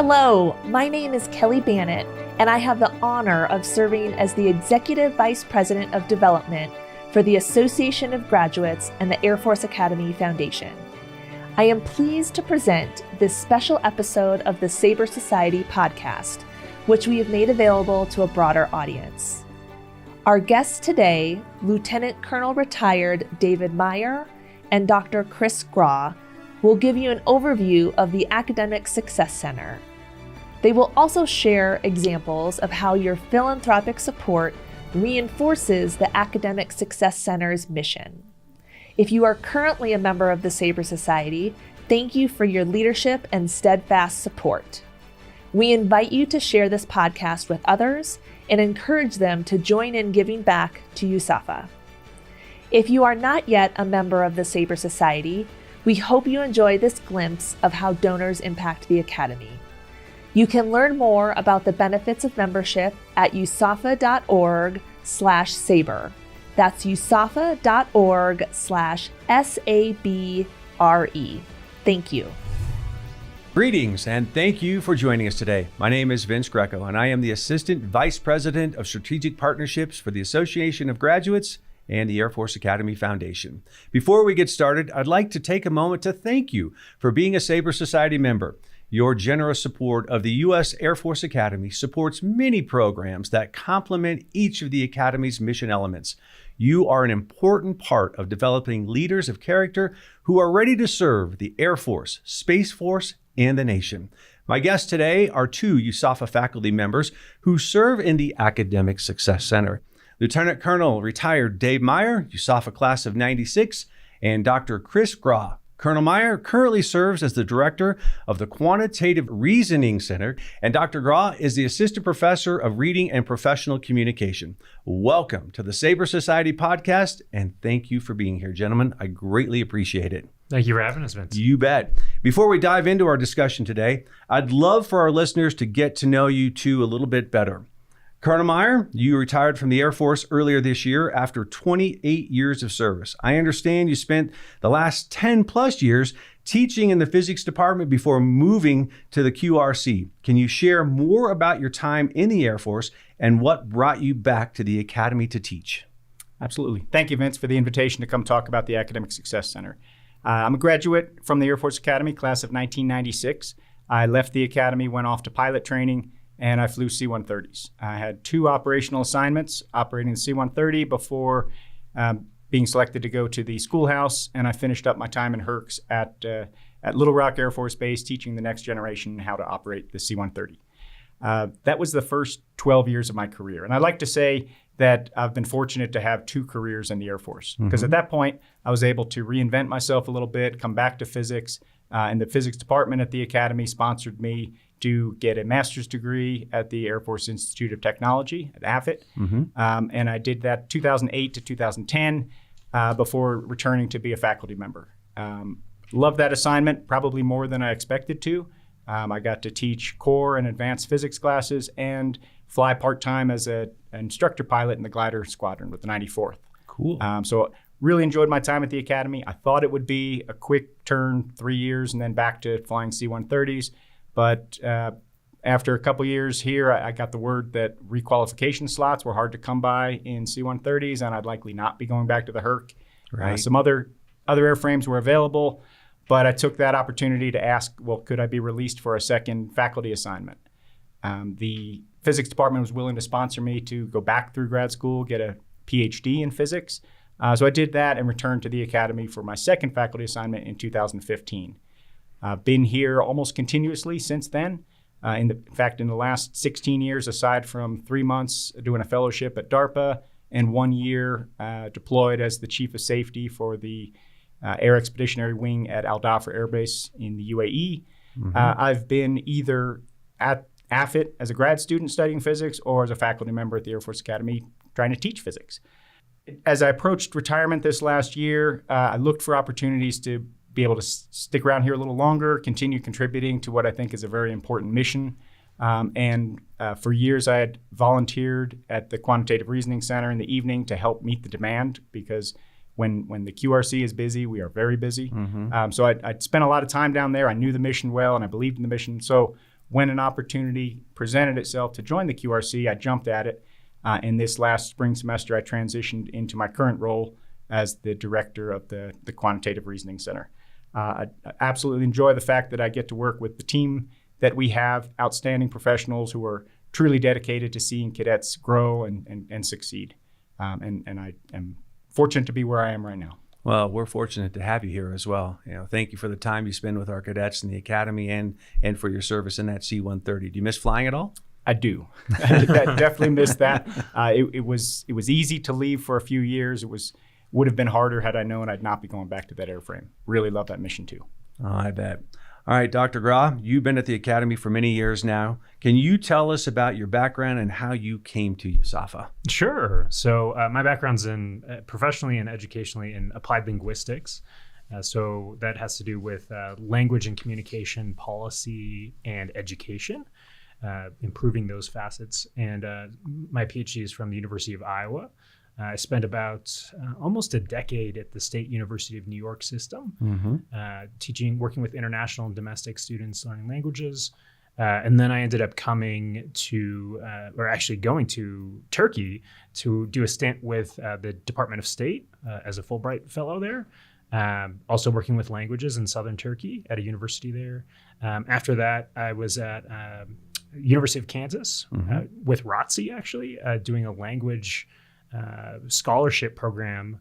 Hello, my name is Kelly Bannett, and I have the honor of serving as the Executive Vice President of Development for the Association of Graduates and the Air Force Academy Foundation. I am pleased to present this special episode of the Sabre Society podcast, which we have made available to a broader audience. Our guests today, Lieutenant Colonel Retired David Meyer and Dr. Chris Graw, will give you an overview of the Academic Success Center. They will also share examples of how your philanthropic support reinforces the Academic Success Center's mission. If you are currently a member of the Sabre Society, thank you for your leadership and steadfast support. We invite you to share this podcast with others and encourage them to join in giving back to USAFA. If you are not yet a member of the Sabre Society, we hope you enjoy this glimpse of how donors impact the Academy. You can learn more about the benefits of membership at usafa.org/sabre. That's usafa.org/SABRE. Thank you. Greetings and thank you for joining us today. My name is Vince Greco and I am the Assistant Vice President of Strategic Partnerships for the Association of Graduates and the Air Force Academy Foundation. Before we get started, I'd like to take a moment to thank you for being a Sabre Society member. Your generous support of the U.S. Air Force Academy supports many programs that complement each of the Academy's mission elements. You are an important part of developing leaders of character who are ready to serve the Air Force, Space Force, and the nation. My guests today are two USAFA faculty members who serve in the Academic Success Center. Lieutenant Colonel Retired Dave Meyer, USAFA class of 96, and Dr. Chris Graw. Colonel Meyer currently serves as the director of the Quantitative Reasoning Center, and Dr. Graw is the assistant professor of reading and professional communication. Welcome to the Sabre Society podcast, and thank you for being here, gentlemen. I greatly appreciate it. Thank you for having us, Vince. You bet. Before we dive into our discussion today, I'd love for our listeners to get to know you two a little bit better. Colonel Meyer, you retired from the Air Force earlier this year after 28 years of service. I understand you spent the last 10 plus years teaching in the physics department before moving to the QRC. Can you share more about your time in the Air Force and what brought you back to the Academy to teach? Absolutely. Thank you, Vince, for the invitation to come talk about the Academic Success Center. I'm a graduate from the Air Force Academy, class of 1996. I left the Academy, went off to pilot training, and I flew C-130s. I had two operational assignments operating the C-130 before being selected to go to the schoolhouse, and I finished up my time in Hercs at Little Rock Air Force Base, teaching the next generation how to operate the C-130. That was the first 12 years of my career, and I'd like to say that I've been fortunate to have two careers in the Air Force, because at that point, I was able to reinvent myself a little bit, come back to physics, and the physics department at the Academy sponsored me to get a master's degree at the Air Force Institute of Technology at AFIT. And I did that 2008 to 2010 before returning to be a faculty member. Loved that assignment, probably more than I expected to. I got to teach core and advanced physics classes and fly part-time as an instructor pilot in the glider squadron with the 94th. Cool. So really enjoyed my time at the Academy. I thought it would be a quick turn, 3 years, and then back to flying C-130s. But after a couple years here, I got the word that requalification slots were hard to come by in C-130s, and I'd likely not be going back to the Herc. Right. Some other airframes were available, but I took that opportunity to ask, well, could I be released for a second faculty assignment? The physics department was willing to sponsor me to go back through grad school, get a PhD in physics. So I did that and returned to the Academy for my second faculty assignment in 2015. I've been here almost continuously since then. In fact, in the last 16 years, aside from 3 months doing a fellowship at DARPA and 1 year deployed as the Chief of Safety for the Air Expeditionary Wing at Al Dhafra Air Base in the UAE, I've been either at AFIT as a grad student studying physics or as a faculty member at the Air Force Academy trying to teach physics. As I approached retirement this last year, I looked for opportunities to be able to stick around here a little longer, continue contributing to what I think is a very important mission. For years, I had volunteered at the Quantitative Reasoning Center in the evening to help meet the demand, because when the QRC is busy, we are very busy. So I'd spent a lot of time down there. I knew the mission well, and I believed in the mission. So when an opportunity presented itself to join the QRC, I jumped at it. And this last spring semester, I transitioned into my current role as the director of the Quantitative Reasoning Center. I absolutely enjoy the fact that I get to work with the team that we have, outstanding professionals who are truly dedicated to seeing cadets grow and succeed. And I am fortunate to be where I am right now. Well, we're fortunate to have you here as well. Thank you for the time you spend with our cadets in the academy and for your service in that C-130. Do you miss flying at all? I do. I definitely miss that. It was easy to leave for a few years. Would have been harder had I known I'd not be going back to that airframe. Really love that mission too. Oh, I bet. All right, Dr. Gra, you've been at the Academy for many years now. Can you tell us about your background and how you came to USAFA? Sure. So my background's in professionally and educationally in applied linguistics. So that has to do with language and communication policy and education, improving those facets. And my PhD is from the University of Iowa. I spent about almost a decade at the State University of New York system, teaching, working with international and domestic students learning languages. And then I ended up going to Turkey to do a stint with the Department of State as a Fulbright fellow there. Also working with languages in southern Turkey at a university there. After that, I was at University of Kansas with ROTC, actually, doing a language scholarship program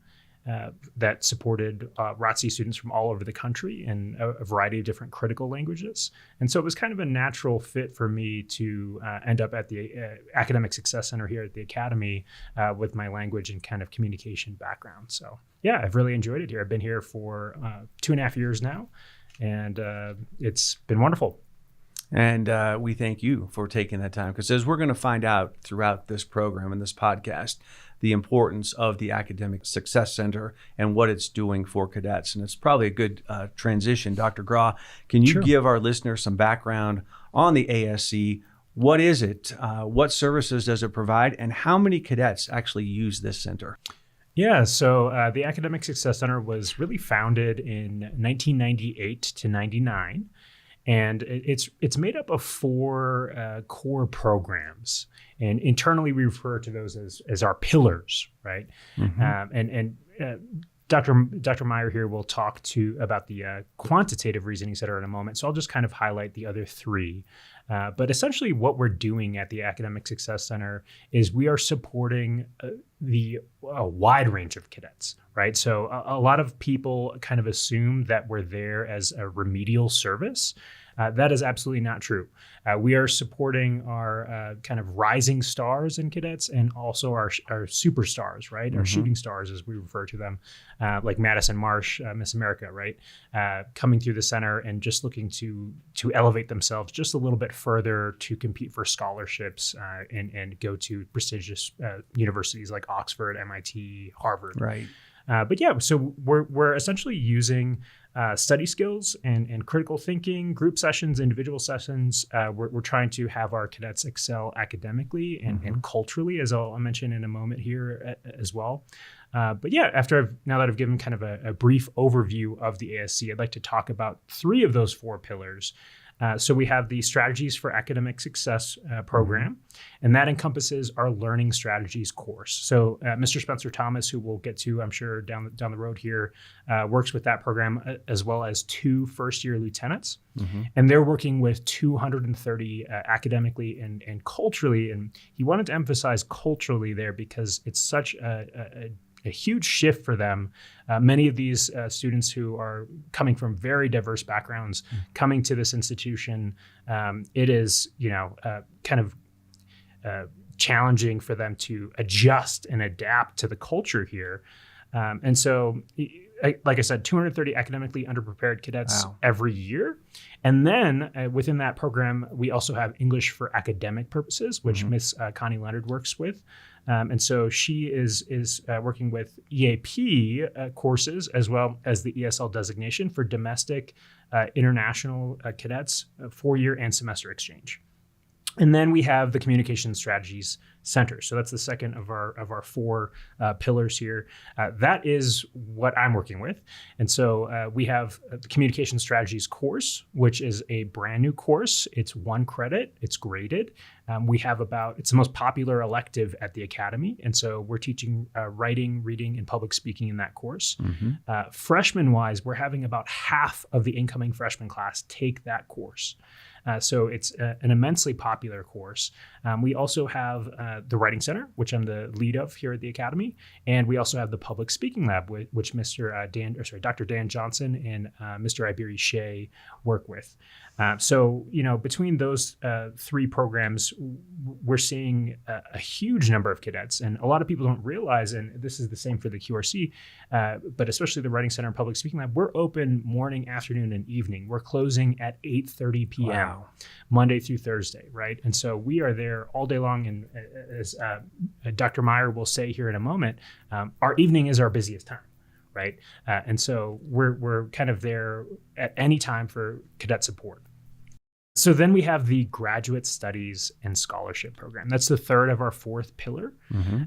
that supported ROTC students from all over the country in a variety of different critical languages. And so it was kind of a natural fit for me to end up at the Academic Success Center here at the Academy with my language and kind of communication background. So yeah, I've really enjoyed it here. I've been here for 2.5 years now, and it's been wonderful. And we thank you for taking that time, because as we're going to find out throughout this program and this podcast, the importance of the Academic Success Center and what it's doing for cadets. And it's probably a good transition. Dr. Gra, can you give our listeners some background on the ASC? What is it? What services does it provide? And how many cadets actually use this center? Yeah, so the Academic Success Center was really founded in 1998 to 99. And it's made up of 4 core programs, and internally we refer to those as our pillars, right? Dr. Meyer here will talk about the quantitative reasoning center in a moment, so I'll just kind of highlight the other 3. But essentially what we're doing at the Academic Success Center is we are supporting a wide range of cadets, right? So a lot of people kind of assume that we're there as a remedial service. That is absolutely not true. We are supporting our kind of rising stars in cadets and also our superstars, right? Our shooting stars, as we refer to them, like Madison Marsh, Miss America, right? Coming through the center and just looking to elevate themselves just a little bit further to compete for scholarships and go to prestigious universities like Oxford, MIT, Harvard. Right. But yeah, so we're essentially using study skills and critical thinking, group sessions, individual sessions. We're trying to have our cadets excel academically and culturally, as I'll mention in a moment here as well. But yeah, now that I've given kind of a brief overview of the ASC, I'd like to talk about 3 of those 4 pillars. So we have the Strategies for Academic Success program, and that encompasses our Learning Strategies course. So Mr. Spencer Thomas, who we'll get to, I'm sure, down the road here, works with that program, as well as 2 first-year lieutenants. And they're working with 230 academically and culturally. And he wanted to emphasize culturally there because it's such a huge shift for them. Many of these students who are coming from very diverse backgrounds, coming to this institution, it is, kind of challenging for them to adjust and adapt to the culture here. And so, like I said, 230 academically underprepared cadets every year. And then within that program, we also have English for academic purposes, which Miss Connie Leonard works with. And so she is working with EAP courses as well as the ESL designation for domestic international cadets, 4-year and semester exchange. And then we have the Communication Strategies Center. So that's the second of our four pillars here. That is what I'm working with. And so we have the Communication Strategies course, which is a brand new course. It's 1 credit. It's graded. It's the most popular elective at the Academy. And so we're teaching writing, reading, and public speaking in that course. Freshman-wise, we're having about half of the incoming freshman class take that course. So it's an immensely popular course. We also have the Writing Center, which I'm the lead of here at the Academy, and we also have the Public Speaking Lab, which Dr. Dan Johnson and Mr. Iberi Shea work with. So between those 3 programs, we're seeing a huge number of cadets, and a lot of people don't realize, and this is the same for the QRC, but especially the Writing Center and Public Speaking Lab, we're open morning, afternoon, and evening. We're closing at 8:30 p.m. Wow. Monday through Thursday, right? And so we are there all day long, and as Dr. Meyer will say here in a moment, our evening is our busiest time. Right. And so we're kind of there at any time for cadet support. So then we have the Graduate Studies and Scholarship Program. That's the third of our 4th pillar.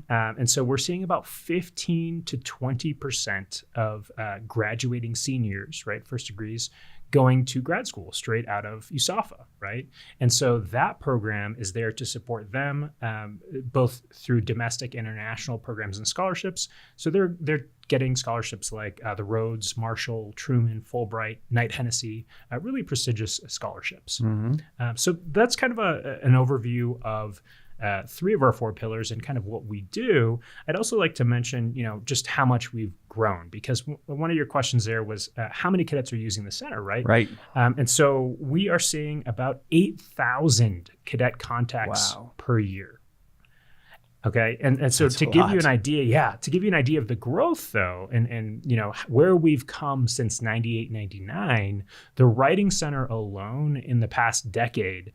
And so we're seeing about 15 to 20% of graduating seniors, right, first degrees, going to grad school straight out of USAFA, right? And so that program is there to support them both through domestic and international programs and scholarships. So they're getting scholarships like the Rhodes, Marshall, Truman, Fulbright, Knight Hennessy, really prestigious scholarships. So that's kind of an overview of 3 of our 4 pillars and kind of what we do. I'd also like to mention, just how much we've grown, because one of your questions there was how many cadets are using the center, right? Right. And so we are seeing about 8,000 cadet contacts per year. Okay. And so to give you an idea, of the growth though, and where we've come since 98, 99, the Writing Center alone in the past decade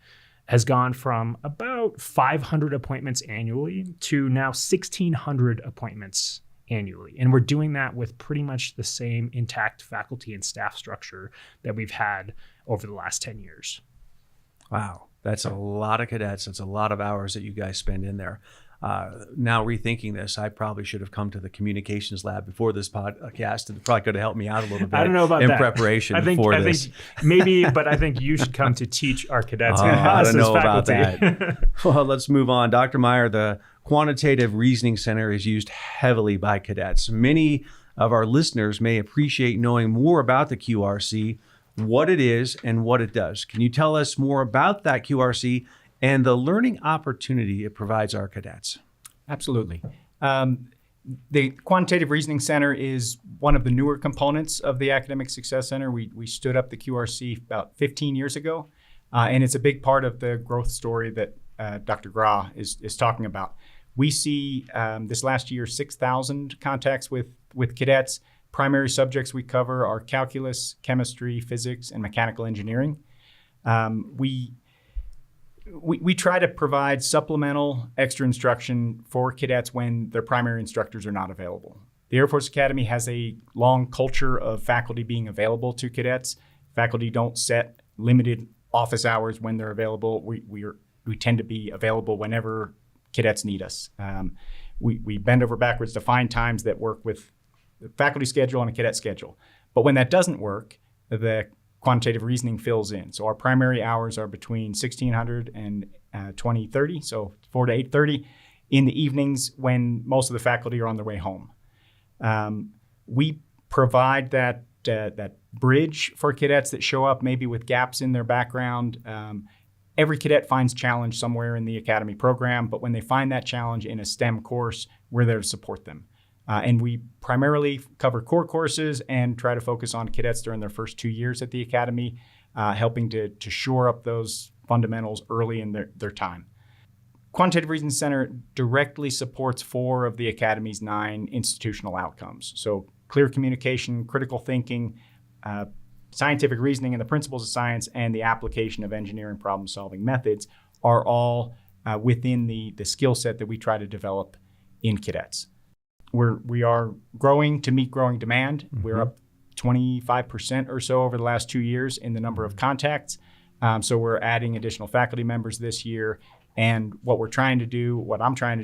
has gone from about 500 appointments annually to now 1,600 appointments annually. And we're doing that with pretty much the same intact faculty and staff structure that we've had over the last 10 years. Wow. That's a lot of cadets. That's a lot of hours that you guys spend in there. Now rethinking this, I probably should have come to the communications lab before this podcast. It probably could have helped me out a little bit. I don't know about in that. preparation I think maybe, but I think you should come to teach our cadets. I don't know faculty. about that. Well, let's move on. Dr. Meyer, the Quantitative Reasoning Center is used heavily by cadets. Many of our listeners may appreciate knowing more about the QRC, what it is, and what it does. Can you tell us more about that QRC and the learning opportunity it provides our cadets? Absolutely. The Quantitative Reasoning Center is one of the newer components of the Academic Success Center. We stood up the QRC about 15 years ago, and it's a big part of the growth story that Dr. Gra is talking about. We see this last year 6,000 contacts with cadets. Primary subjects we cover are calculus, chemistry, physics, and mechanical engineering. We try to provide supplemental extra instruction for cadets when their primary instructors are not available. The Air Force Academy has a long culture of faculty being available to cadets. Faculty don't set limited office hours when they're available. We tend to be available whenever cadets need us. We bend over backwards to find times that work with the faculty schedule and a cadet schedule. But when that doesn't work, the quantitative reasoning fills in. So our primary hours are between 1600 and 2030, so 4 to 8:30 in the evenings when most of the faculty are on their way home. We provide that bridge for cadets that show up maybe with gaps in their background. Every cadet finds challenge somewhere in the Academy program, but when they find that challenge in a STEM course, we're there to support them. And we primarily cover core courses and try to focus on cadets during their first 2 years at the Academy, helping to shore up those fundamentals early in their time. Quantitative Reasoning Center directly supports 4 of the Academy's 9 institutional outcomes. So clear communication, critical thinking, scientific reasoning and the principles of science, and the application of engineering problem-solving methods are all within the skill set that we try to develop in cadets. We are growing to meet growing demand. Mm-hmm. We're up 25% or so over the last 2 years in the number of contacts. So we're adding additional faculty members this year. And what I'm trying to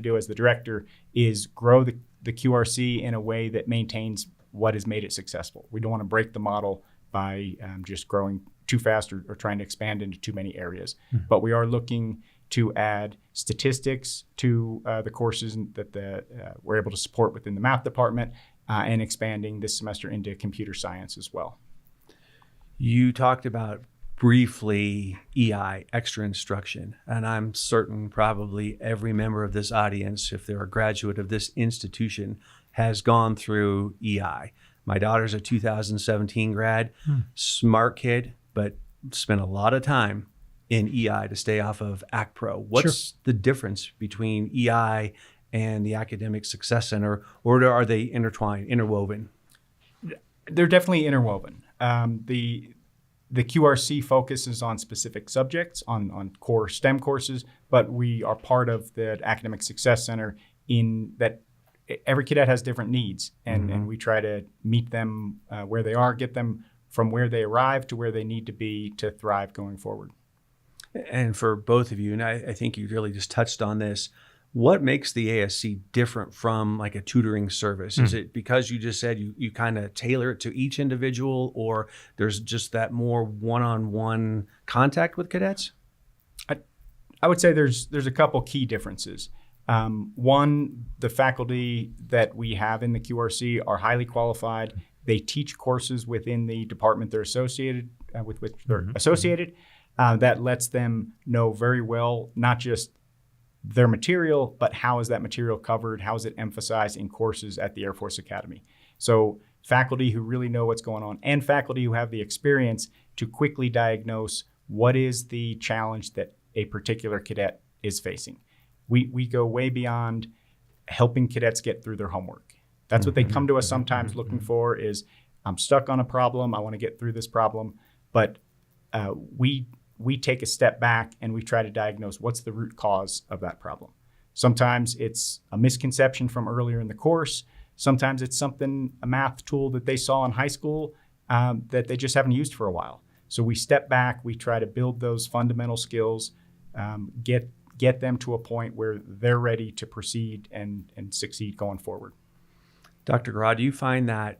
do as the director is grow the QRC in a way that maintains what has made it successful. We don't want to break the model by just growing too fast or trying to expand into too many areas. Mm-hmm. But we are looking to add statistics to the courses that we're able to support within the math department and expanding this semester into computer science as well. You talked about briefly EI, extra instruction, and I'm certain probably every member of this audience, if they're a graduate of this institution, has gone through EI. My daughter's a 2017 grad, smart kid, but spent a lot of time in EI to stay off of ACPRO. What's the difference between EI and the Academic Success Center, or are they interwoven? They're definitely interwoven. The QRC focuses on specific subjects, on core STEM courses, but we are part of the Academic Success Center in that every cadet has different needs, and we try to meet them where they are, get them from where they arrive to where they need to be to thrive going forward. And for both of you, and I think you really just touched on this, what makes the ASC different from like a tutoring service? Is it because you just said you kind of tailor it to each individual, or there's just that more one-on-one contact with cadets? I would say there's a couple key differences. One, the faculty that we have in the QRC are highly qualified. They teach courses within the department they're associated with which they're associated. That lets them know very well, not just their material, but how is that material covered? How is it emphasized in courses at the Air Force Academy? So faculty who really know what's going on and faculty who have the experience to quickly diagnose what is the challenge that a particular cadet is facing. We go way beyond helping cadets get through their homework. That's what they come to us sometimes looking for is, I'm stuck on a problem, I want to get through this problem. But we take a step back and we try to diagnose what's the root cause of that problem. Sometimes it's a misconception from earlier in the course. Sometimes it's a math tool that they saw in high school that they just haven't used for a while. So we step back, we try to build those fundamental skills, get them to a point where they're ready to proceed and succeed going forward. Dr. Gra, do you find that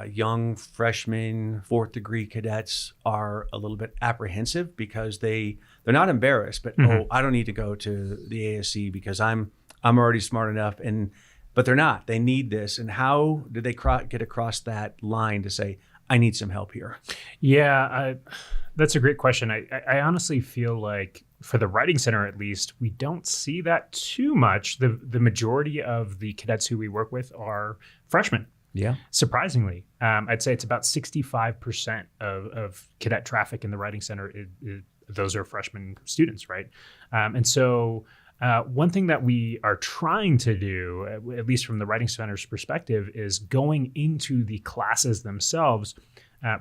young freshmen, fourth degree cadets are a little bit apprehensive because they're not embarrassed, but I don't need to go to the ASC because I'm already smart enough, but they're not. They need this. And how did they get across that line to say, I need some help here? Yeah, that's a great question. I honestly feel like for the Writing Center, at least, we don't see that too much. The majority of the cadets who we work with are freshmen. Yeah. Surprisingly, I'd say it's about 65% of cadet traffic in the Writing Center. Those are freshman students, right? And so one thing that we are trying to do, at least from the Writing Center's perspective, is going into the classes themselves.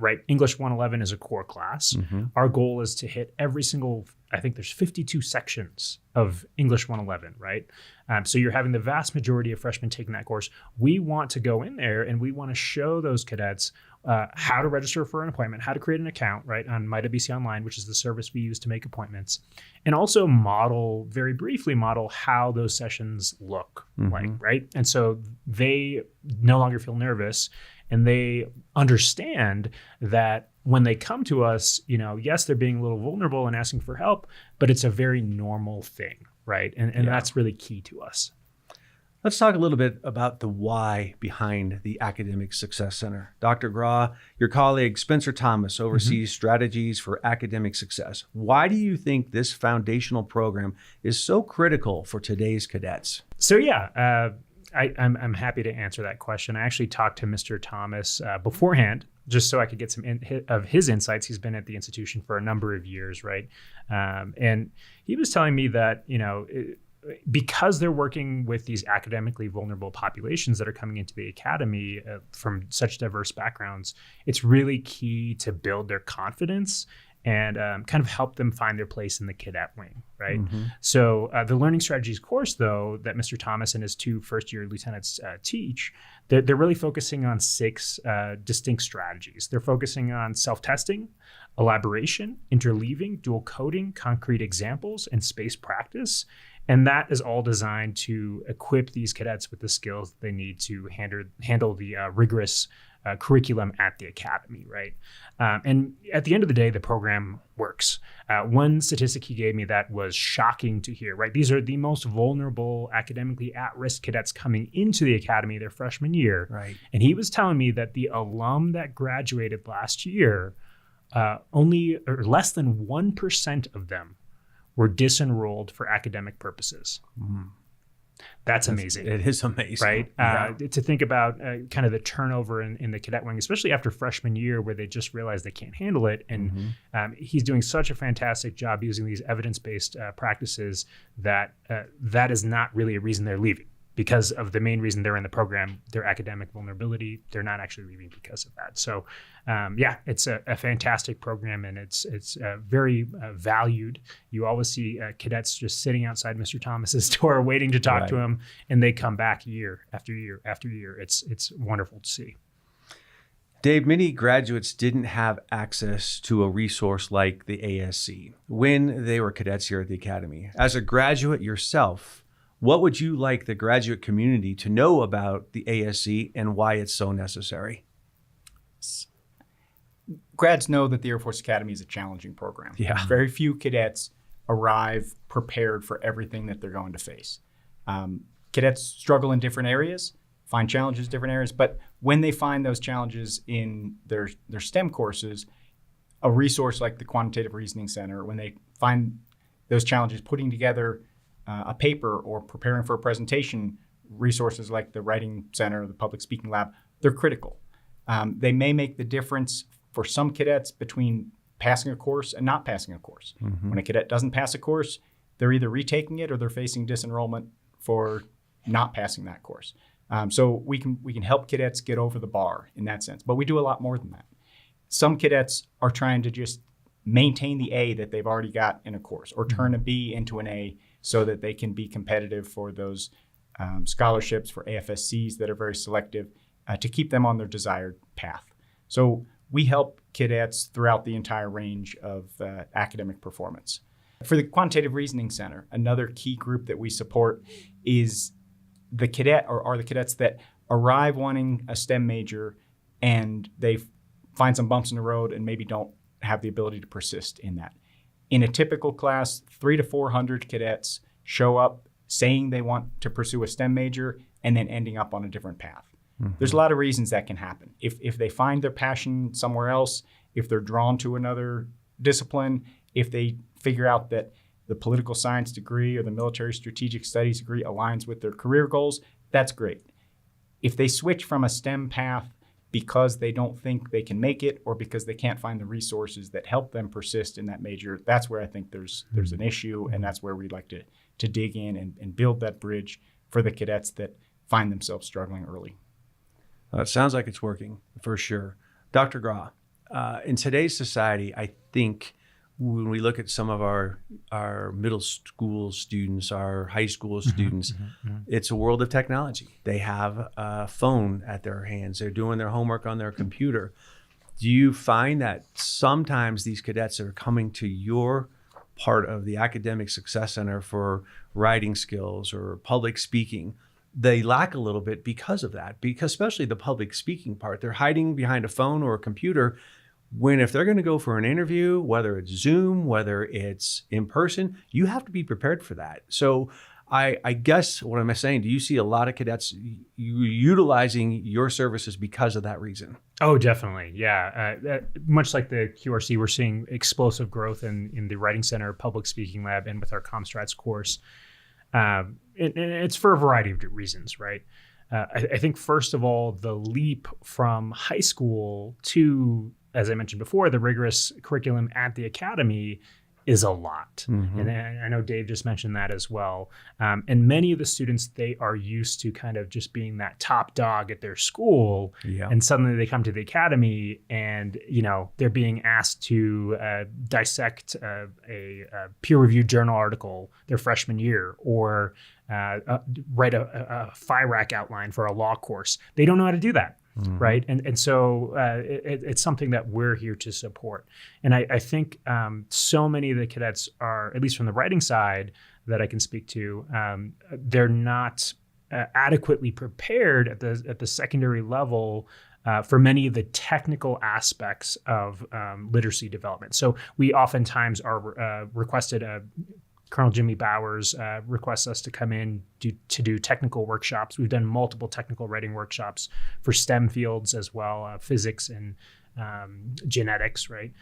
Right, English 111 is a core class. Our goal is to hit every single, I think there's 52 sections of English 111, right? So you're having the vast majority of freshmen taking that course. We want to go in there and we want to show those cadets how to register for an appointment, how to create an account, right, on MyWC Online, which is the service we use to make appointments, and also very briefly model how those sessions look like, right? And so they no longer feel nervous. And they understand that when they come to us, yes, they're being a little vulnerable and asking for help, but it's a very normal thing, right? And that's really key to us. Let's talk a little bit about the why behind the Academic Success Center. Dr. Gra, your colleague Spencer Thomas oversees strategies for academic success. Why do you think this foundational program is so critical for today's cadets? So I'm happy to answer that question. I actually talked to Mr. Thomas beforehand, just so I could get some of his insights. He's been at the institution for a number of years, right? And he was telling me that, because they're working with these academically vulnerable populations that are coming into the academy from such diverse backgrounds, it's really key to build their confidence and kind of help them find their place in the cadet wing, right? So the Learning Strategies course, though, that Mr. Thomas and his two first-year lieutenants teach, they're really focusing on 6 distinct strategies. They're focusing on self-testing, elaboration, interleaving, dual coding, concrete examples, and space practice. And that is all designed to equip these cadets with the skills they need to handle the rigorous curriculum at the academy, right? And at the end of the day, the program works. One statistic he gave me that was shocking to hear, right? These are the most vulnerable, academically at-risk cadets coming into the academy their freshman year. Right. And he was telling me that the alum that graduated last year, only or less than 1% of them were disenrolled for academic purposes. That's amazing. It is amazing. Right? Yeah. To think about kind of the turnover in the cadet wing, especially after freshman year where they just realize they can't handle it. And he's doing such a fantastic job using these evidence-based practices that that is not really a reason they're leaving. Because of the main reason they're in the program, their academic vulnerability, they're not actually leaving because of that. So, it's a fantastic program, and it's very valued. You always see cadets just sitting outside Mr. Thomas's door waiting to talk to him, and they come back year after year after year. It's wonderful to see. Dave, many graduates didn't have access to a resource like the ASC when they were cadets here at the Academy. As a graduate yourself, what would you like the graduate community to know about the ASC and why it's so necessary? Grads know that the Air Force Academy is a challenging program. Yeah. Very few cadets arrive prepared for everything that they're going to face. Cadets struggle in different areas, find challenges in different areas, but when they find those challenges in their STEM courses, a resource like the Quantitative Reasoning Center, when they find those challenges putting together a paper or preparing for a presentation, resources like the Writing Center, the Public Speaking Lab, they're critical. They may make the difference for some cadets between passing a course and not passing a course. When a cadet doesn't pass a course, they're either retaking it or they're facing disenrollment for not passing that course. So we can help cadets get over the bar in that sense, but we do a lot more than that. Some cadets are trying to just maintain the A that they've already got in a course or turn a B into an A so that they can be competitive for those scholarships for AFSCs that are very selective to keep them on their desired path. So we help cadets throughout the entire range of academic performance. For the Quantitative Reasoning Center, another key group that we support is the cadet or are the cadets that arrive wanting a STEM major and they find some bumps in the road and maybe don't have the ability to persist in that. In a typical class, 300 to 400 cadets show up saying they want to pursue a STEM major and then ending up on a different path. There's a lot of reasons that can happen. If they find their passion somewhere else, if they're drawn to another discipline, if they figure out that the political science degree or the military strategic studies degree aligns with their career goals, that's great. If they switch from a STEM path because they don't think they can make it or because they can't find the resources that help them persist in that major, that's where I think there's an issue, and that's where we'd like to dig in and build that bridge for the cadets that find themselves struggling early. It sounds like it's working for sure. Dr. Grah, in today's society, I think when we look at some of our middle school students, our high school students, it's a world of technology. They have a phone at their hands. They're doing their homework on their computer. Do you find that sometimes these cadets are coming to your part of the Academic Success Center for writing skills or public speaking? They lack a little bit because of that, because especially the public speaking part, they're hiding behind a phone or a computer when if they're going to go for an interview, whether it's Zoom, whether it's in person, you have to be prepared for that. So I guess what am I saying? Do you see a lot of cadets utilizing your services because of that reason? Oh, definitely. Yeah. Much like the QRC, we're seeing explosive growth in the Writing Center, Public Speaking Lab, and with our ComStrats course. And it's for a variety of reasons, right? I think, first of all, the leap from high school to, as I mentioned before, the rigorous curriculum at the academy is a lot. And I know Dave just mentioned that as well. And many of the students, they are used to kind of just being that top dog at their school. Yeah. And suddenly they come to the academy and, they're being asked to dissect a peer-reviewed journal article their freshman year or write a FIRAC outline for a law course. They don't know how to do that. right? And so it's something that we're here to support. And I think so many of the cadets are, at least from the writing side that I can speak to, they're not adequately prepared at the secondary level for many of the technical aspects of literacy development. So we oftentimes are requested, Colonel Jimmy Bowers requests us to come in to do technical workshops. We've done multiple technical writing workshops for STEM fields as well, physics and genetics, right?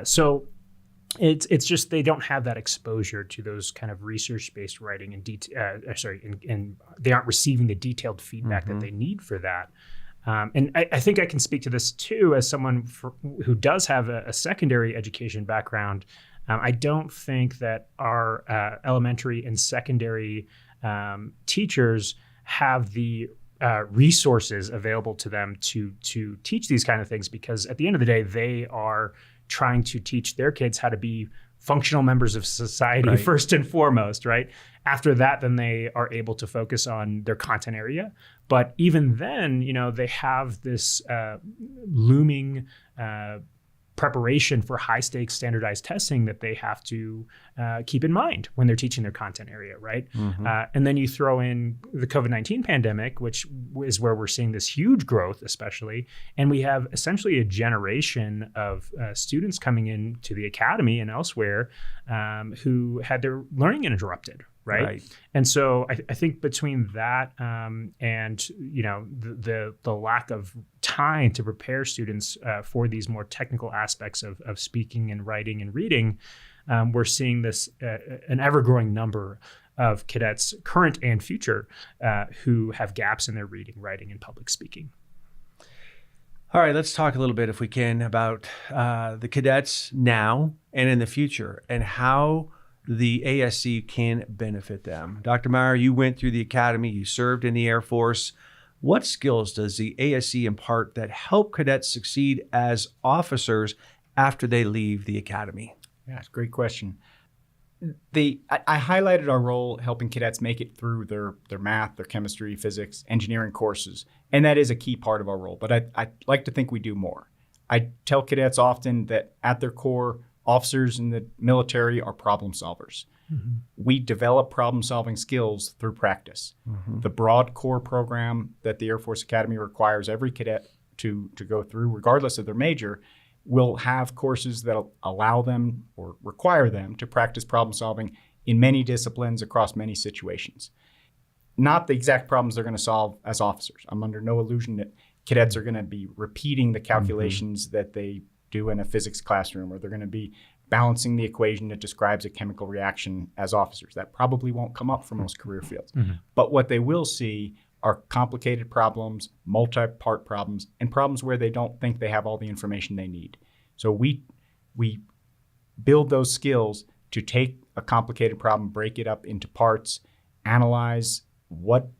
So it's just they don't have that exposure to those kind of research-based writing and they aren't receiving the detailed feedback that they need for that. And I think I can speak to this too as someone who does have a secondary education background. I don't think that our elementary and secondary teachers have the resources available to them to teach these kind of things, because at the end of the day, they are trying to teach their kids how to be functional members of society first and foremost, right? After that, then they are able to focus on their content area. But even then, they have this looming preparation for high stakes standardized testing that they have to keep in mind when they're teaching their content area, right? And then you throw in the COVID-19 pandemic, which is where we're seeing this huge growth, especially. And we have essentially a generation of students coming into the academy and elsewhere who had their learning interrupted, right? And so I think between that and the lack of time to prepare students for these more technical aspects of speaking and writing and reading, we're seeing this an ever-growing number of cadets, current and future, who have gaps in their reading, writing, and public speaking. All right, let's talk a little bit, if we can, about the cadets now and in the future, and how the ASC can benefit them. Dr. Meyer, you went through the academy, you served in the Air Force. What skills does the ASC impart that help cadets succeed as officers after they leave the academy? Yeah, it's a great question. I highlighted our role helping cadets make it through their math, their chemistry, physics, engineering courses, and that is a key part of our role, but I like to think we do more. I tell cadets often that at their core, officers in the military are problem solvers. We develop problem-solving skills through practice. The broad core program that the Air Force Academy requires every cadet to go through, regardless of their major, will have courses that allow them or require them to practice problem-solving in many disciplines across many situations. Not the exact problems they're going to solve as officers. I'm under no illusion that cadets are going to be repeating the calculations that they do in a physics classroom, or they're going to be balancing the equation that describes a chemical reaction as officers. That probably won't come up for most career fields. But what they will see are complicated problems, multi-part problems, and problems where they don't think they have all the information they need. So we build those skills to take a complicated problem, break it up into parts, analyze what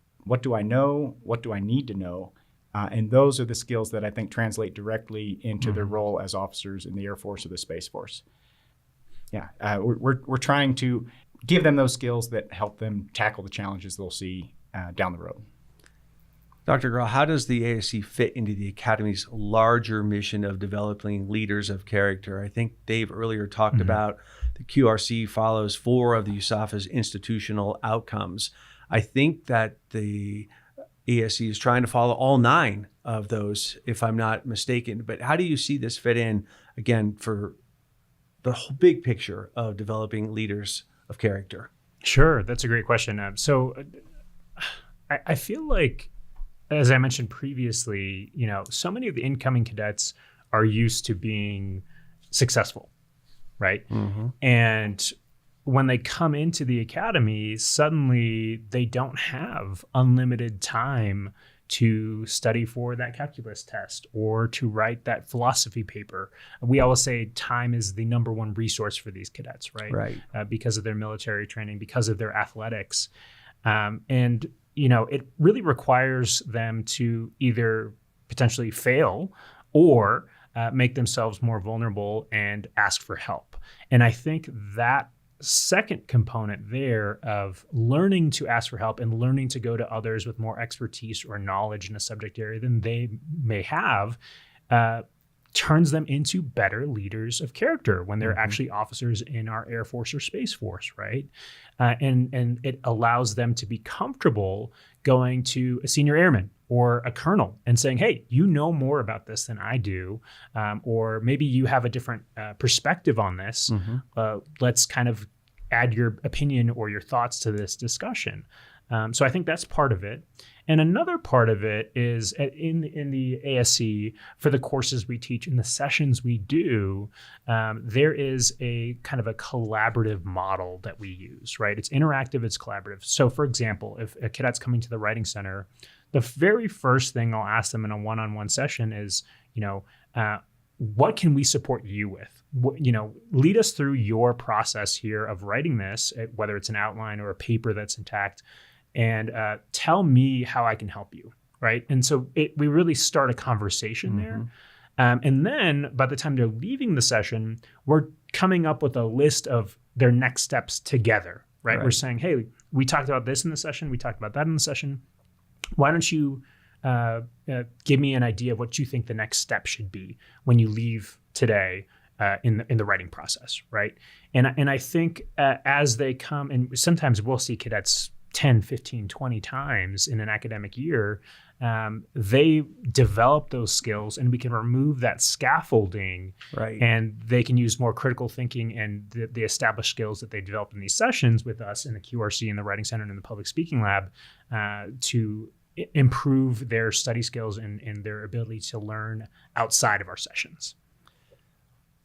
do I know, what do I need to know, and those are the skills that I think translate directly into their role as officers in the Air Force or the Space Force. Yeah, we're trying to give them those skills that help them tackle the challenges they'll see down the road. Dr. Grell, how does the ASC fit into the Academy's larger mission of developing leaders of character? I think Dave earlier talked about the QRC follows 4 of the USAFA's institutional outcomes. I think that the ASC is trying to follow all 9 of those, if I'm not mistaken. But how do you see this fit in, again, for the whole big picture of developing leaders of character? Sure, that's a great question. So I feel like, as I mentioned previously, so many of the incoming cadets are used to being successful, right? And when they come into the academy, suddenly they don't have unlimited time to study for that calculus test or to write that philosophy paper. We always say time is the number one resource for these cadets, right? Because of their military training, because of their athletics. And it really requires them to either potentially fail or make themselves more vulnerable and ask for help. And I think that second component there of learning to ask for help and learning to go to others with more expertise or knowledge in a subject area than they may have turns them into better leaders of character when they're actually officers in our Air Force or Space Force, right? And it allows them to be comfortable going to a senior airman or a colonel and saying, hey, you know more about this than I do, or maybe you have a different perspective on this. Let's kind of add your opinion or your thoughts to this discussion. So I think that's part of it. And another part of it is in the ASC, for the courses we teach and the sessions we do, there is a kind of a collaborative model that we use, right? It's interactive, it's collaborative. So for example, if a cadet's coming to the Writing Center, the very first thing I'll ask them in a one-on-one session is, what can we support you with? Lead us through your process here of writing this, whether it's an outline or a paper that's intact, and tell me how I can help you, right? And so we really start a conversation there. And then by the time they're leaving the session, we're coming up with a list of their next steps together, right? We're saying, hey, we talked about this in the session. We talked about that in the session. Why don't you give me an idea of what you think the next step should be when you leave today in the writing process, right? And I think as they come, and sometimes we'll see cadets 10, 15, 20 times in an academic year, they develop those skills and we can remove that scaffolding, Right. and they can use more critical thinking and the established skills that they developed in these sessions with us in the QRC, in the Writing Center, and in the Public Speaking Lab to improve their study skills and their ability to learn outside of our sessions.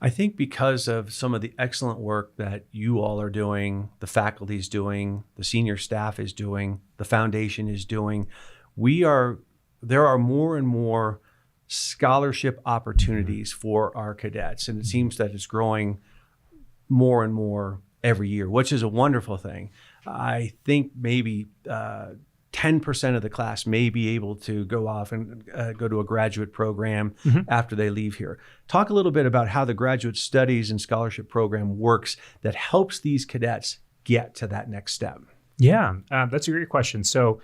I think because of some of the excellent work that you all are doing, the faculty is doing, the senior staff is doing, the foundation is doing, there are more and more scholarship opportunities for our cadets. And it seems that it's growing more and more every year, which is a wonderful thing. I think maybe 10% of the class may be able to go off and go to a graduate program after they leave here. Talk a little bit about how the Graduate Studies and Scholarship Program works that helps these cadets get to that next step. Yeah, that's a great question. So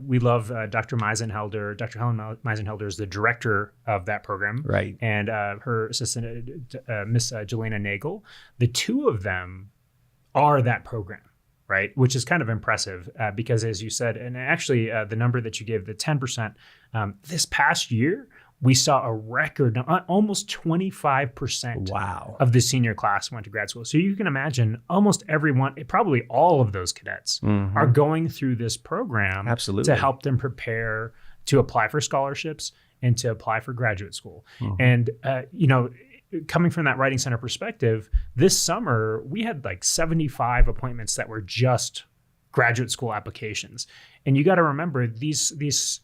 we love Dr. Meisenhelder. Dr. Helen Meisenhelder is the director of that program. Right. And her assistant, Miss Jelena Nagel. The two of them are that program, right? Which is kind of impressive because, as you said, and actually the number that you gave, the 10%, this past year, we saw a record, almost 25% Wow. of the senior class went to grad school. So you can imagine almost everyone, probably all of those cadets are going through this program Absolutely. to help them prepare to apply for scholarships and to apply for graduate school. And, coming from that Writing Center perspective, this summer, we had like 75 appointments that were just graduate school applications. And you got to remember, these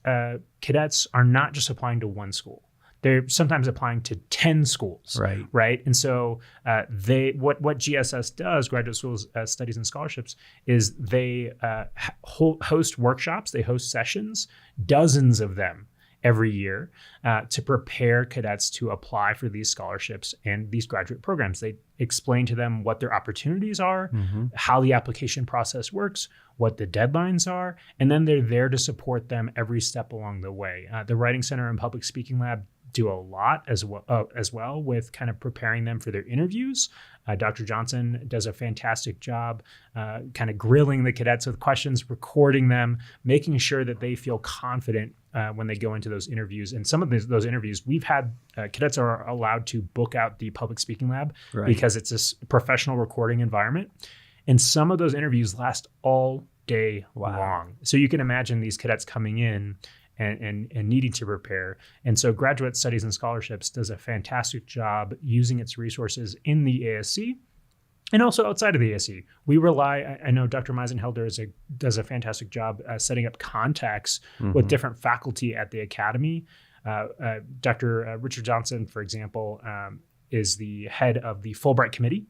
cadets are not just applying to one school. They're sometimes applying to 10 schools, right? And so what GSS does, Graduate Schools Studies and Scholarships, is they host workshops, they host sessions, dozens of them every year to prepare cadets to apply for these scholarships and these graduate programs. They explain to them what their opportunities are, how the application process works, what the deadlines are, and then they're there to support them every step along the way. The Writing Center and Public Speaking Lab do a lot as well with kind of preparing them for their interviews. Dr. Johnson does a fantastic job kind of grilling the cadets with questions, recording them, making sure that they feel confident when they go into those interviews. And some of those interviews, we've had cadets are allowed to book out the Public Speaking Lab because it's a professional recording environment. And some of those interviews last all day long. So you can imagine these cadets coming in and needing to prepare. And so Graduate Studies and Scholarships does a fantastic job using its resources in the ASC and also outside of the ASC. We rely, I know Dr. Meisenhelder does a fantastic job setting up contacts with different faculty at the academy. Dr. Richard Johnson, for example, is the head of the Fulbright Committee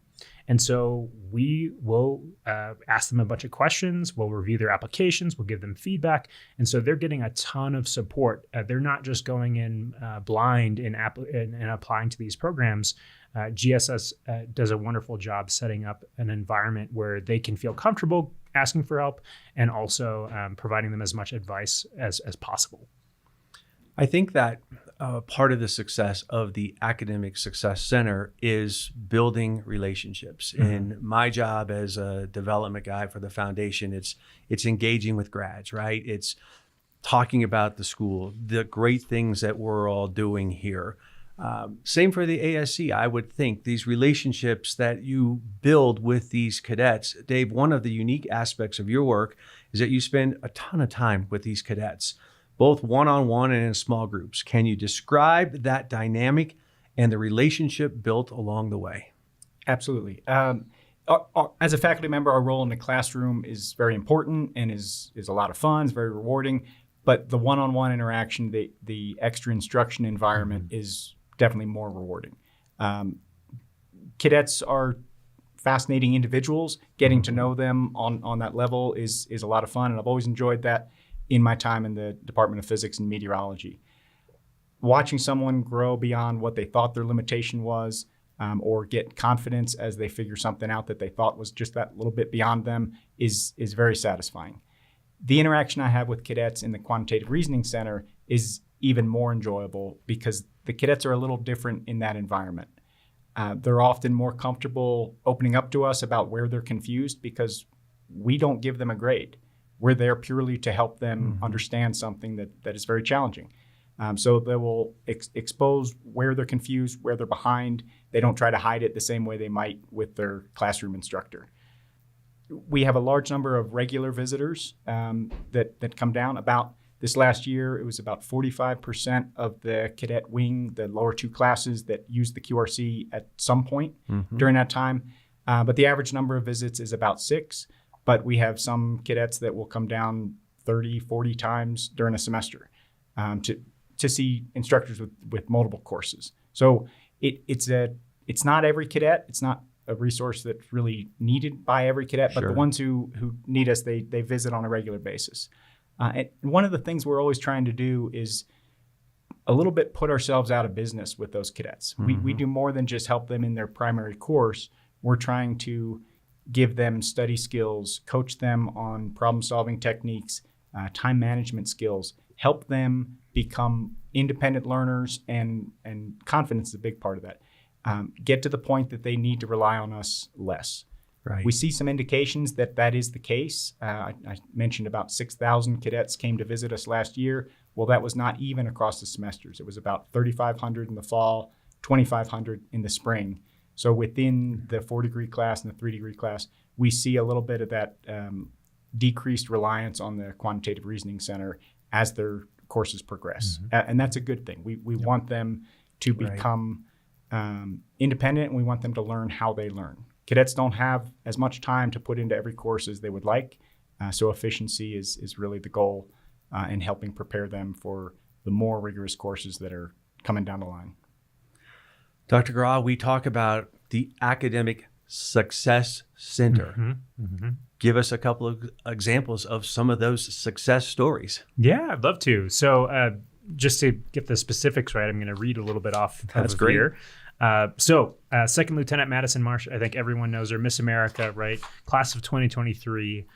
And so we will ask them a bunch of questions. We'll review their applications. We'll give them feedback. And so they're getting a ton of support. They're not just going in blind in applying to these programs. GSS does a wonderful job setting up an environment where they can feel comfortable asking for help and also providing them as much advice as possible. I think that part of the success of the Academic Success Center is building relationships. Mm-hmm. In my job as a development guy for the foundation, it's engaging with grads, right? It's talking about the school, the great things that we're all doing here. Same for the ASC. I would think these relationships that you build with these cadets, Dave, one of the unique aspects of your work is that you spend a ton of time with these cadets, both one-on-one and in small groups. Can you describe that dynamic and the relationship built along the way? Absolutely. As a faculty member, our role in the classroom is very important and is a lot of fun, it's very rewarding. But the one-on-one interaction, the extra instruction environment is definitely more rewarding. Cadets are fascinating individuals. Getting to know them on that level is a lot of fun, and I've always enjoyed that in my time in the Department of Physics and Meteorology. Watching someone grow beyond what they thought their limitation was, or get confidence as they figure something out that they thought was just that little bit beyond them is very satisfying. The interaction I have with cadets in the Quantitative Reasoning Center is even more enjoyable because the cadets are a little different in that environment. They're often more comfortable opening up to us about where they're confused because we don't give them a grade. We're there purely to help them understand something that is very challenging. So they will expose where they're confused, where they're behind. They don't try to hide it the same way they might with their classroom instructor. We have a large number of regular visitors that come down. About this last year, it was about 45% of the cadet wing, the lower two classes that used the QRC at some point during that time. But the average number of visits is about 6. But we have some cadets that will come down 30, 40 times during a semester to see instructors with multiple courses. So it's not every cadet. It's not a resource that's really needed by every cadet, but the ones who need us, they visit on a regular basis. And one of the things we're always trying to do is a little bit put ourselves out of business with those cadets. We do more than just help them in their primary course. We're trying to give them study skills, coach them on problem-solving techniques, time management skills, help them become independent learners, and confidence is a big part of that. Get to the point that they need to rely on us less. Right. We see some indications that is the case. I mentioned about 6,000 cadets came to visit us last year. Well, that was not even across the semesters. It was about 3,500 in the fall, 2,500 in the spring. So within the 4-degree class and the 3-degree class, we see a little bit of that decreased reliance on the Quantitative Reasoning Center as their courses progress. And that's a good thing. We want them to become independent, and we want them to learn how they learn. Cadets don't have as much time to put into every course as they would like. So efficiency is really the goal in helping prepare them for the more rigorous courses that are coming down the line. Dr. Gra, we talk about the Academic Success Center. Give us a couple of examples of some of those success stories. Yeah, I'd love to. So just to get the specifics right, I'm going to read a little bit off of here. Second Lieutenant Madison Marsh, I think everyone knows her, Miss America, right? Class of 2023.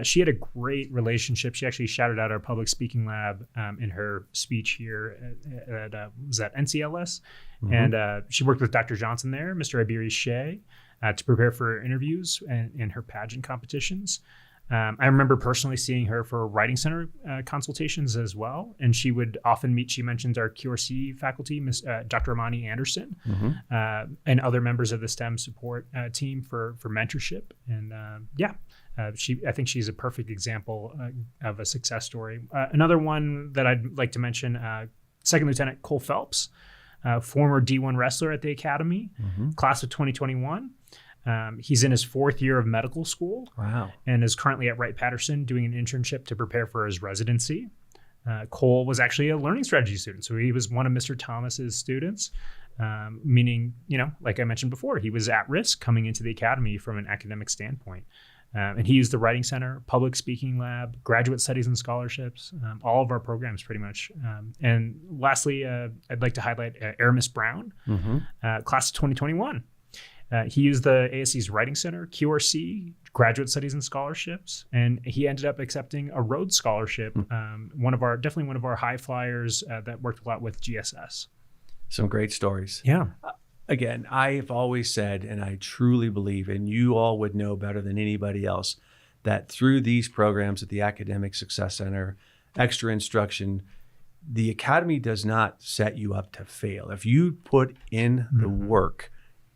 She had a great relationship. She actually shouted out our public speaking lab in her speech here at was that NCLS? And she worked with Dr. Johnson there, Mr. Iberi Shea, to prepare for interviews and her pageant competitions. I remember personally seeing her for writing center consultations as well. And she would often meet, she mentions our QRC faculty, Dr. Amani Anderson, and other members of the STEM support team for mentorship. And I think she's a perfect example of a success story. Another one that I'd like to mention, Second Lieutenant Cole Phelps, former D1 wrestler at the Academy, class of 2021. He's in his 4th year of medical school. Wow. And is currently at Wright-Patterson doing an internship to prepare for his residency. Cole was actually a learning strategy student. So he was one of Mr. Thomas's students, meaning, like I mentioned before, he was at risk coming into the academy from an academic standpoint. And he used the Writing Center, Public Speaking Lab, Graduate Studies and Scholarships, all of our programs pretty much. And lastly, I'd like to highlight Aramis Brown, class of 2021. He used the ASC's Writing Center, QRC, Graduate Studies and Scholarships, and he ended up accepting a Rhodes Scholarship, definitely one of our high flyers that worked a lot with GSS. Some great stories. Yeah. Again, I've always said, and I truly believe, and you all would know better than anybody else, that through these programs at the Academic Success Center, extra instruction, the academy does not set you up to fail. If you put in the work,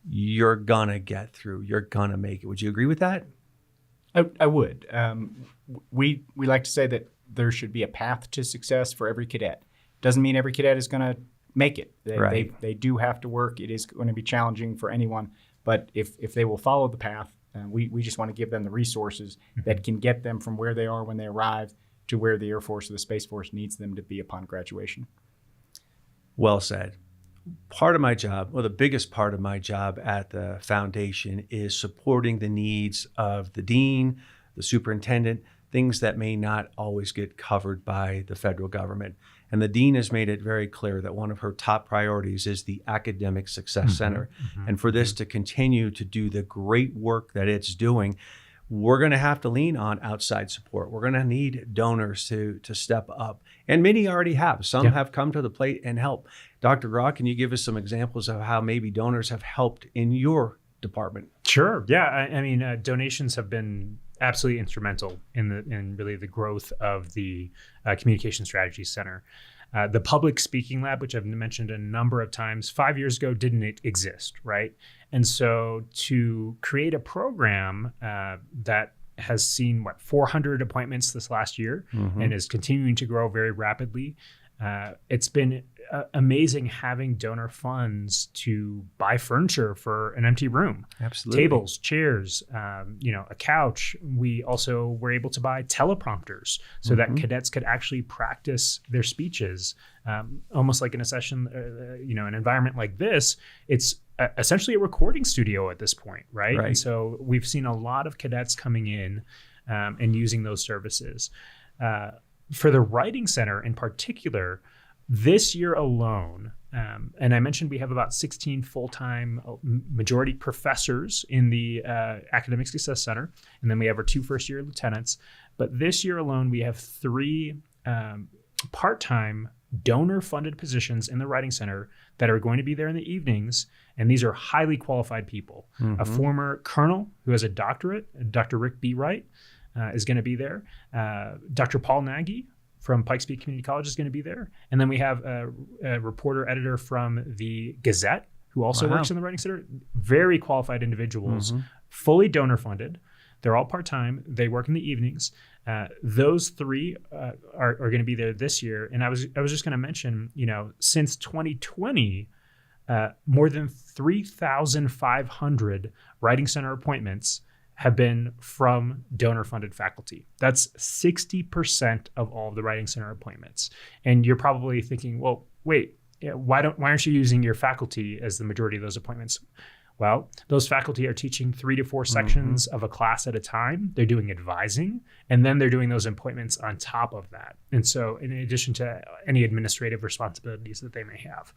you're gonna get through. You're gonna make it. Would you agree with that? I would. We like to say that there should be a path to success for every cadet. Doesn't mean every cadet is going to make it. They do have to work. It is going to be challenging for anyone. But if they will follow the path, we just want to give them the resources that can get them from where they are when they arrive to where the Air Force or the Space Force needs them to be upon graduation. Well said. Part of my job, the biggest part of my job at the foundation is supporting the needs of the dean, the superintendent, things that may not always get covered by the federal government. And the dean has made it very clear that one of her top priorities is the Academic Success Center. And for this to continue to do the great work that it's doing, we're going to have to lean on outside support. We're going to need donors to step up. And many already have. Some have come to the plate and help. Dr. Graw, can you give us some examples of how maybe donors have helped in your department? Sure. Yeah. I mean, donations have been absolutely instrumental in really the growth of the Communication Strategy Center. The Public Speaking Lab, which I've mentioned a number of times, 5 years ago didn't exist, right? And so to create a program that has seen 400 appointments this last year and is continuing to grow very rapidly, it's been amazing having donor funds to buy furniture for an empty room. Absolutely. Tables, chairs, a couch. We also were able to buy teleprompters so that cadets could actually practice their speeches. Almost like in a session, an environment like this, it's essentially a recording studio at this point, right? And so we've seen a lot of cadets coming in and using those services. For the Writing Center in particular, this year alone, and I mentioned we have about 16 full-time majority professors in the Academic Success Center, and then we have our 2 first-year lieutenants. But this year alone, we have 3 part-time donor-funded positions in the Writing Center that are going to be there in the evenings, and these are highly qualified people. A former colonel who has a doctorate, Dr. Rick B. Wright, is going to be there. Dr. Paul Nagy from Pikes Peak Community College is going to be there. And then we have a reporter editor from the Gazette who also works in the Writing Center. Very qualified individuals, fully donor funded. They're all part-time. They work in the evenings. Those 3 are going to be there this year. And I was just going to mention, since 2020, more than 3,500 Writing Center appointments have been from donor-funded faculty. That's 60% of all of the Writing Center appointments. And you're probably thinking, well, wait, why aren't you using your faculty as the majority of those appointments? Well, those faculty are teaching 3 to 4 sections of a class at a time. They're doing advising, and then they're doing those appointments on top of that. And so in addition to any administrative responsibilities that they may have.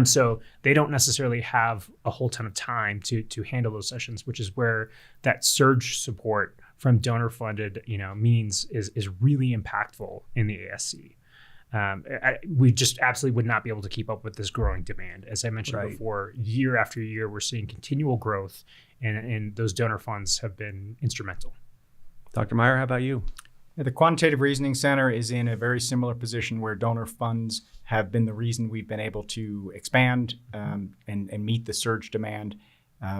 So they don't necessarily have a whole ton of time to handle those sessions, which is where that surge support from donor funded, means is really impactful in the ASC. We just absolutely would not be able to keep up with this growing demand. As I mentioned before, year after year, we're seeing continual growth, and those donor funds have been instrumental. Dr. Meyer, how about you? The Quantitative Reasoning Center is in a very similar position where donor funds have been the reason we've been able to expand and meet the surge demand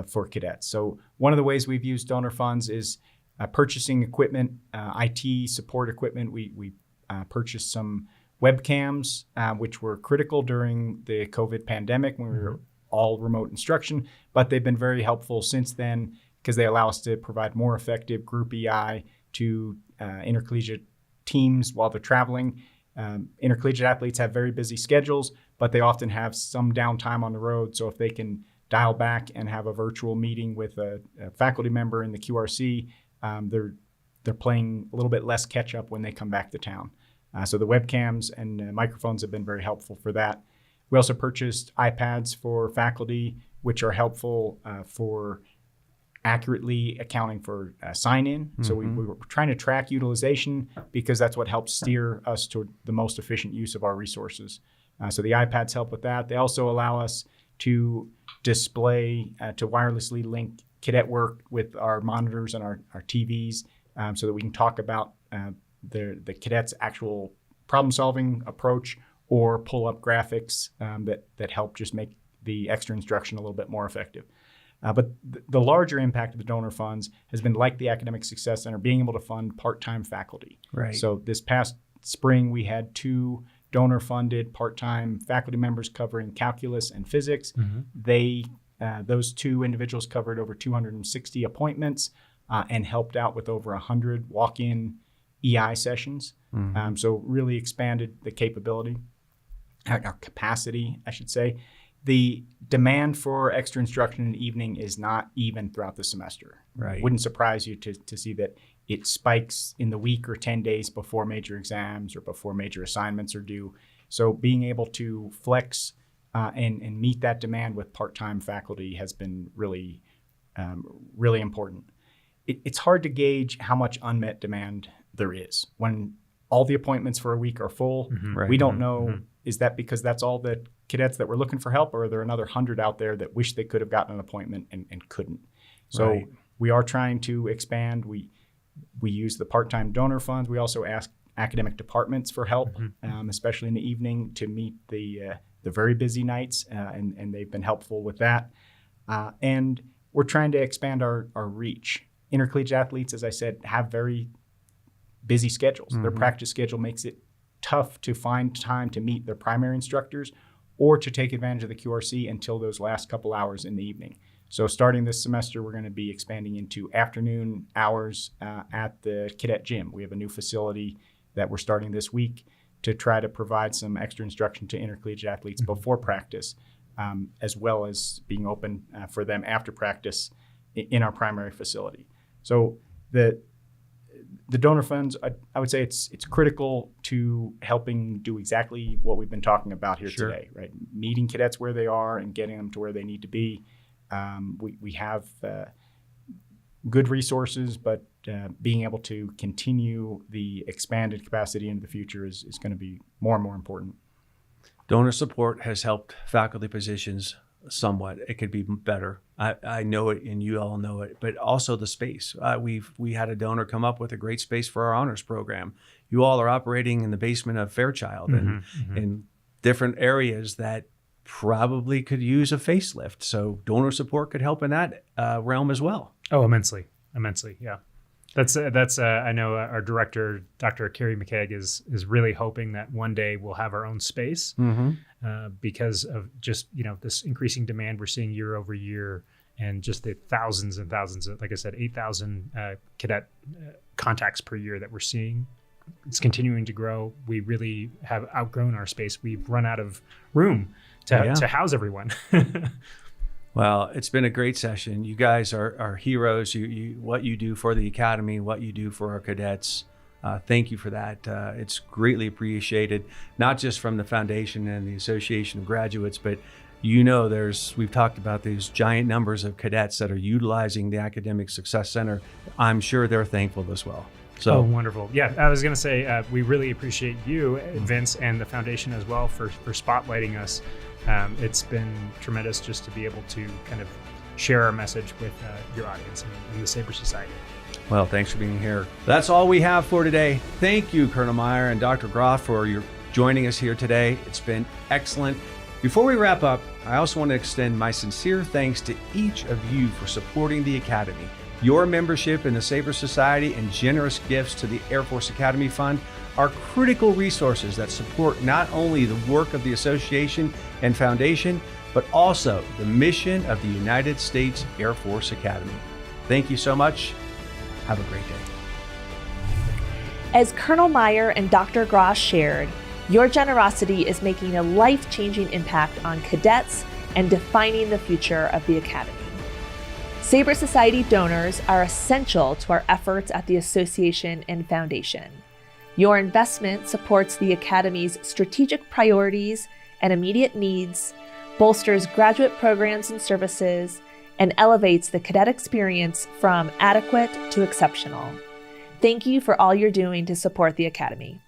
for cadets. So one of the ways we've used donor funds is purchasing equipment, IT support equipment. We purchased some webcams, which were critical during the COVID pandemic when we were all remote instruction, but they've been very helpful since then because they allow us to provide more effective group EI to intercollegiate teams while they're traveling. Intercollegiate athletes have very busy schedules, but they often have some downtime on the road. So if they can dial back and have a virtual meeting with a faculty member in the QRC, they're playing a little bit less catch up when they come back to town. So the webcams and microphones have been very helpful for that. We also purchased iPads for faculty, which are helpful for accurately accounting for sign-in. So we were trying to track utilization because that's what helps steer us toward the most efficient use of our resources. So the iPads help with that. They also allow us to display, to wirelessly link cadet work with our monitors and our TVs so that we can talk about the cadets' actual problem-solving approach or pull up graphics that help just make the extra instruction a little bit more effective. But the larger impact of the donor funds has been, like the Academic Success Center, being able to fund part-time faculty. Right. So this past spring, we had 2 donor-funded part-time faculty members covering calculus and physics. Those 2 individuals covered over 260 appointments and helped out with over 100 walk-in EI sessions. So really expanded the capability, our capacity, I should say. The demand for extra instruction in the evening is not even throughout the semester. Right. It wouldn't surprise you to see that it spikes in the week or 10 days before major exams or before major assignments are due. So being able to flex and meet that demand with part-time faculty has been really, really important. It's hard to gauge how much unmet demand there is. When all the appointments for a week are full, Right. we don't know, is that because that's all the cadets that were looking for help, or are there another 100 out there that wish they could have gotten an appointment and couldn't? So Right. we are trying to expand. We use the part-time donor funds. We also ask academic departments for help, especially in the evening, to meet the very busy nights, and they've been helpful with that. And we're trying to expand our reach. Intercollegiate athletes, as I said, have very busy schedules. Their practice schedule makes it tough to find time to meet their primary instructors or to take advantage of the QRC until those last couple hours in the evening. So starting this semester, we're going to be expanding into afternoon hours at the cadet gym. We have a new facility that we're starting this week to try to provide some extra instruction to intercollegiate athletes before practice, as well as being open for them after practice in our primary facility. So the donor funds, I would say it's critical to helping do exactly what we've been talking about here today, right? Meeting cadets where they are and getting them to where they need to be. We have good resources, but being able to continue the expanded capacity into the future is going to be more and more important. Donor support has helped faculty positions somewhat. It could be better. I know it, and you all know it, but also the space. We had a donor come up with a great space for our honors program. You all are operating in the basement of Fairchild and in different areas that probably could use a facelift. So donor support could help in that realm as well. Oh, immensely. Yeah. That's I know our director, Dr. Carrie McKeag, is really hoping that one day we'll have our own space because of just, this increasing demand we're seeing year over year, and just the thousands and thousands of, like I said, 8,000 cadet contacts per year that we're seeing. It's continuing to grow. We really have outgrown our space. We've run out of room to house everyone. Well, it's been a great session. You guys are heroes. What you do for the Academy, what you do for our cadets. Thank you for that. It's greatly appreciated, not just from the Foundation and the Association of Graduates, but we've talked about these giant numbers of cadets that are utilizing the Academic Success Center. I'm sure they're thankful as well. So wonderful. Yeah, I was going to say, we really appreciate you, Vince, and the Foundation as well for spotlighting us. It's been tremendous just to be able to kind of share our message with your audience and the Sabre Society. Well, thanks for being here. That's all we have for today. Thank you, Colonel Meyer and Dr. Groff, for your joining us here today. It's been excellent. Before we wrap up, I also want to extend my sincere thanks to each of you for supporting the Academy. Your membership in the Sabre Society and generous gifts to the Air Force Academy Fund are critical resources that support not only the work of the Association and Foundation, but also the mission of the United States Air Force Academy. Thank you so much. Have a great day. As Colonel Meyer and Dr. Gross shared, Your generosity is making a life-changing impact on cadets and defining the future of the Academy. Sabre Society donors are essential to our efforts at the Association and Foundation. Your investment supports the Academy's strategic priorities and immediate needs, bolsters graduate programs and services, and elevates the cadet experience from adequate to exceptional. Thank you for all you're doing to support the Academy.